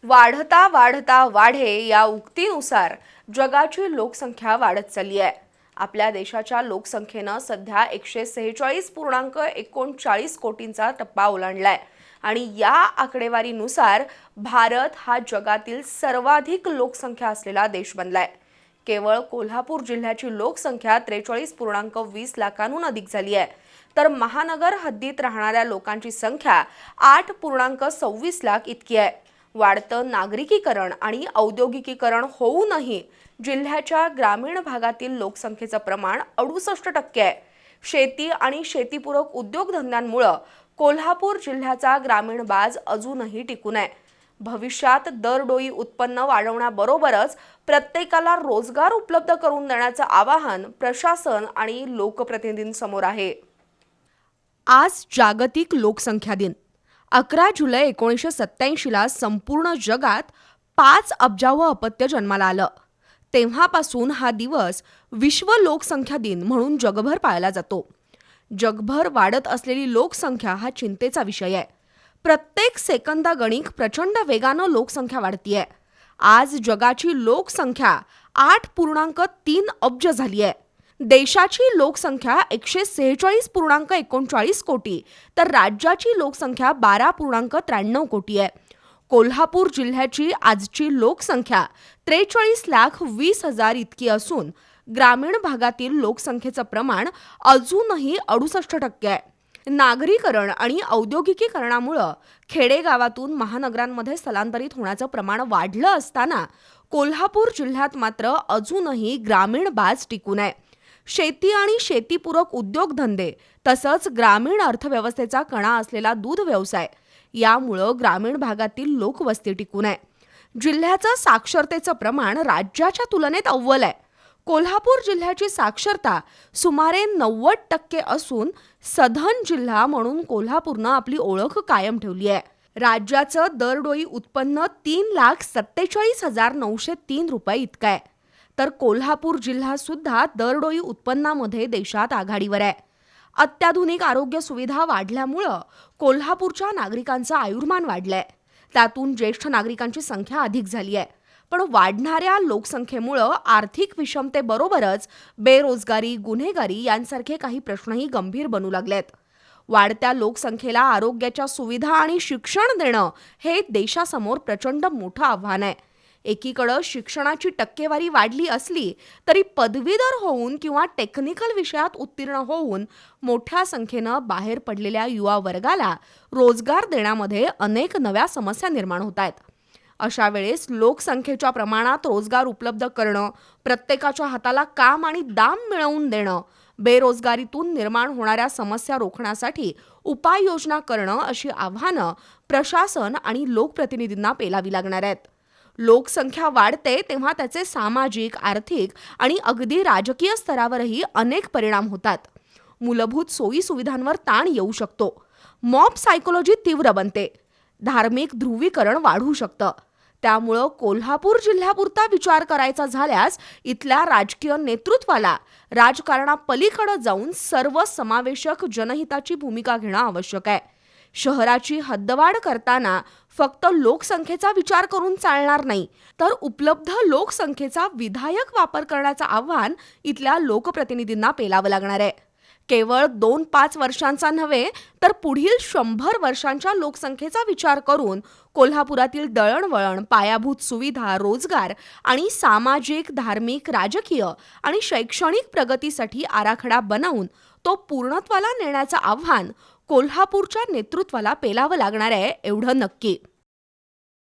वाढता वाढता वाढे या उक्तीनुसार जगाची लोकसंख्या वाढत चालली आहे। आपल्या देशाच्या लोकसंख्येनं सध्या 146.39 कोटींचा टप्पा ओलांडलाय आणि या आकडेवारीनुसार भारत हा जगातील सर्वाधिक लोकसंख्या असलेला देश बनलाय। केवळ कोल्हापूर जिल्ह्याची लोकसंख्या 43.20 लाखांहून अधिक झाली आहे, तर महानगर हद्दीत राहणाऱ्या लोकांची संख्या 8.26 लाख इतकी आहे। वाढतं नागरिकीकरण आणि औद्योगिकीकरण होऊनही जिल्ह्याच्या ग्रामीण भागातील लोकसंख्येचं प्रमाण 68% आहे। शेती आणि शेतीपूरक उद्योगधंद्यांमुळे कोल्हापूर जिल्ह्याचा ग्रामीण बाज अजूनही टिकून आहे। भविष्यात दरडोई उत्पन्न वाढवण्याबरोबरच प्रत्येकाला रोजगार उपलब्ध करून देण्याचं आवाहन प्रशासन आणि लोकप्रतिनिधींसमोर आहे। आज जागतिक लोकसंख्या दिन। 11 जुलै 1987 ला संपूर्ण जगात 5 अब्जावं अपत्य जन्माला आलं। तेव्हापासून हा दिवस विश्व लोकसंख्या दिन म्हणून जगभर पाळला जातो। जगभर वाढत असलेली लोकसंख्या हा चिंतेचा विषय आहे। प्रत्येक सेकंदागणिक प्रचंड वेगानं लोकसंख्या वाढतीये। आज जगाची लोकसंख्या 8.3 अब्ज झाली आहे। देशाची लोकसंख्या 146.39 कोटी तर राज्याची लोकसंख्या 12.93 कोटी आहे। कोल्हापूर जिल्ह्याची आजची लोकसंख्या 43,20,000 इतकी असून ग्रामीण भागातील लोकसंख्येचं प्रमाण अजूनही 68% आहे। नागरीकरण आणि औद्योगिकीकरणामुळे खेडेगावातून महानगरांमध्ये स्थलांतरित होण्याचं प्रमाण वाढलं असताना कोल्हापूर जिल्ह्यात मात्र अजूनही ग्रामीण बाज टिकून आहे। शेती आणि शेतीपूरक उद्योगधंदे तसंच ग्रामीण अर्थव्यवस्थेचा कणा असलेला दूध व्यवसाय यामुळे ग्रामीण भागातील लोकवस्ती टिकून आहे। जिल्ह्याचं साक्षरतेचं प्रमाण राज्याच्या तुलनेत अव्वल आहे। कोल्हापूर जिल्ह्याची साक्षरता सुमारे 90% असून सधन जिल्हा म्हणून कोल्हापूरनं आपली ओळख कायम ठेवली आहे। राज्याचं दरडोई उत्पन्न 3,47,903 रुपये इतकं आहे, तर कोल्हापूर जिल्हा सुद्धा दरडोई उत्पन्नामध्ये देशात आघाडीवर आहे। अत्याधुनिक आरोग्य सुविधा वाढल्यामुळं कोल्हापूरच्या नागरिकांचं आयुर्मान वाढलंय। त्यातून ज्येष्ठ नागरिकांची संख्या अधिक झाली आहे। पण वाढणाऱ्या लोकसंख्येमुळं आर्थिक विषमतेबरोबरच बेरोजगारी, गुन्हेगारी यांसारखे काही प्रश्नही गंभीर बनू लागलेत। वाढत्या लोकसंख्येला आरोग्याच्या सुविधा आणि शिक्षण देणं हे देशासमोर प्रचंड मोठं आव्हान आहे। एकीकडे शिक्षणाची टक्केवारी वाढली असली तरी पदवीधर होऊन किंवा टेक्निकल विषयात उत्तीर्ण होऊन मोठ्या संख्येनं बाहेर पडलेल्या युवा वर्गाला रोजगार देण्यामध्ये अनेक नव्या समस्या निर्माण होत आहेत। अशा वेळेस लोकसंख्येच्या प्रमाणात रोजगार उपलब्ध करणं, प्रत्येकाच्या हाताला काम आणि दाम मिळवून देणं, बेरोजगारीतून निर्माण होणाऱ्या समस्या रोखण्यासाठी उपाययोजना करणं अशी आव्हानं प्रशासन आणि लोकप्रतिनिधींना पेलावी लागणार आहेत। लोकसंख्या वाढते तेव्हा त्याचे सामाजिक, आर्थिक आणि अगदी राजकीय स्तरावरही अनेक परिणाम होतात। मूलभूत सोयी सुविधांवर ताण येऊ शकतो, मॉब सायकोलॉजी तीव्र बनते, धार्मिक ध्रुवीकरण वाढू शकतं। त्यामुळं कोल्हापूर जिल्ह्यापुरता विचार करायचा झाल्यास इथल्या राजकीय नेतृत्वाला राजकारणापलीकडे जाऊन सर्वसमावेशक जनहिताची भूमिका घेणं आवश्यक आहे। शहराची हद्दवाढ करताना फक्त लोकसंख्येचा विचार करून चालणार नाही, तर उपलब्ध लोकसंख्येचा विधायक वापर करण्याचं आव्हान इथल्या लोकप्रतिनिधींना पेलावं लागणार आहे। केवळ 2-5 वर्षांचा नव्हे तर पुढील 100 वर्षांच्या लोकसंख्येचा विचार करून कोल्हापुरातील दळणवळण, पायाभूत सुविधा, रोजगार आणि सामाजिक, धार्मिक, राजकीय आणि शैक्षणिक प्रगतीसाठी आराखडा बनवून तो पूर्णत्वाला नेण्याचं आव्हान कोल्हापूरच्या नेतृत्वाला पेलावं लागणार आहे, एवढं नक्की।